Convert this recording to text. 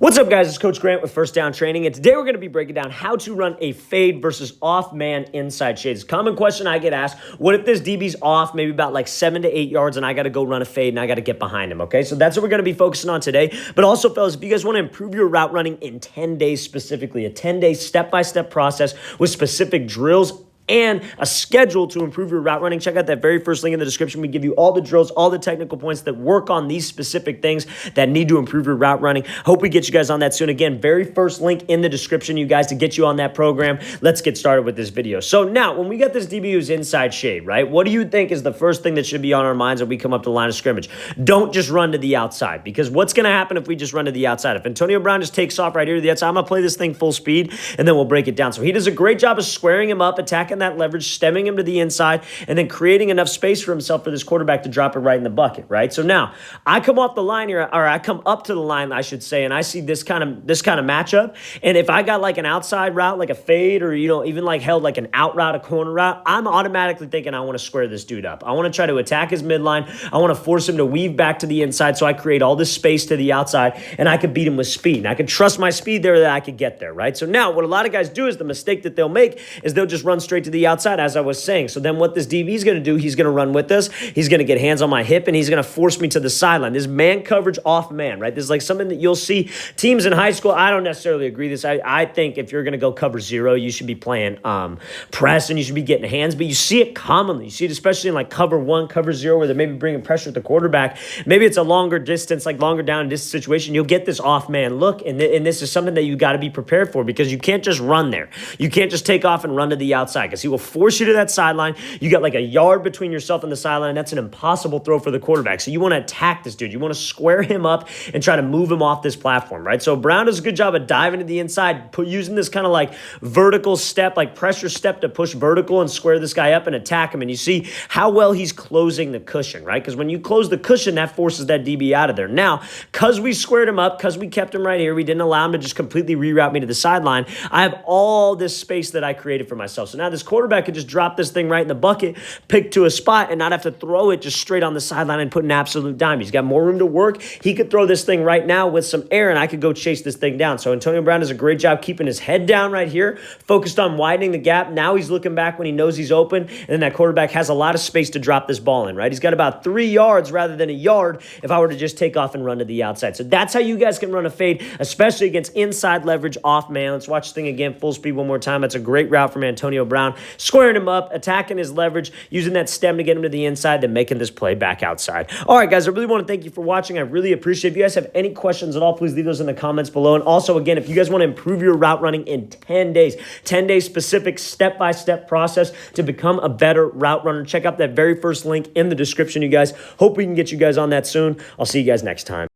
What's up, guys? It's Coach Grant with First Down Training, and today we're going to be breaking down how to run a fade versus off-man inside shades. Common question I get asked, what if this DB's off maybe about like 7 to 8 yards and I got to go run a fade and I got to get behind him, okay? So that's what we're going to be focusing on today. But also, fellas, if you guys want to improve your route running in 10 days specifically, a 10-day step-by-step process with specific drills and a schedule to improve your route running, check out that very first link in the description. We give you all the drills, all the technical points that work on these specific things that need to improve your route running. Hope we get you guys on that soon. Again, very first link in the description, you guys, to get you on that program. Let's get started with this video. So now, when we got this DB who's inside shade, right, what do you think is the first thing that should be on our minds when we come up to the line of scrimmage? Don't just run to the outside, because what's going to happen if we just run to the outside? If Antonio Brown just takes off right here to the outside, I'm going to play this thing full speed, and then we'll break it down. So he does a great job of squaring him up, attacking that leverage, stemming him to the inside, and then creating enough space for himself for this quarterback to drop it right in the bucket, right? So now I come off the line here, or I come up to the line, I should say, and I see this kind of matchup. And if I got like an outside route, like a fade, or even like held like an out route, a corner route, I'm automatically thinking I want to square this dude up. I want to try to attack his midline. I want to force him to weave back to the inside, so I create all this space to the outside, and I could beat him with speed. And I could trust my speed there that I could get there, right? So now what a lot of guys do is the mistake that they'll make is they'll just run straight to the outside, as I was saying. So then what this DB is going to do, he's going to run with us. He's going to get hands on my hip, and he's going to force me to the sideline. This man coverage off man, right? This is like something that you'll see teams in high school. I don't necessarily agree with this. I think if you're going to go cover zero, you should be playing press, and you should be getting hands. But you see it commonly. You see it especially in like cover one, cover zero, where they're maybe bringing pressure at the quarterback. Maybe it's a longer distance, like longer down distance situation. You'll get this off man look, and this is something that you got to be prepared for, because you can't just run there. You can't just take off and run to the outside, because he will force you to that sideline. You got like a yard between yourself and the sideline. That's an impossible throw for the quarterback. So you want to attack this dude. You want to square him up and try to move him off this platform, right? So Brown does a good job of diving to the inside, using this kind of like vertical step, like pressure step to push vertical and square this guy up and attack him. And you see how well he's closing the cushion, right? Because when you close the cushion, that forces that DB out of there. Now, because we squared him up, because we kept him right here, we didn't allow him to just completely reroute me to the sideline, I have all this space that I created for myself. So now this quarterback could just drop this thing right in the bucket, pick to a spot, and not have to throw it just straight on the sideline and put an absolute dime. He's got more room to work. He could throw this thing right now with some air, and I could go chase this thing down. So Antonio Brown does a great job keeping his head down right here, focused on widening the gap. Now he's looking back when he knows he's open, and then that quarterback has a lot of space to drop this ball in, right? He's got about 3 yards rather than a yard if I were to just take off and run to the outside. So that's how you guys can run a fade, especially against inside leverage off man. Let's watch this thing again, full speed one more time. That's a great route from Antonio Brown, squaring him up, attacking his leverage, using that stem to get him to the inside, then making this play back outside. All right, guys, I really want to thank you for watching. I really appreciate it. If you guys have any questions at all, please leave those in the comments below. And also, again, if you guys want to improve your route running in 10 days, 10 days specific step-by-step process to become a better route runner, check out that very first link in the description, you guys. Hope we can get you guys on that soon. I'll see you guys next time.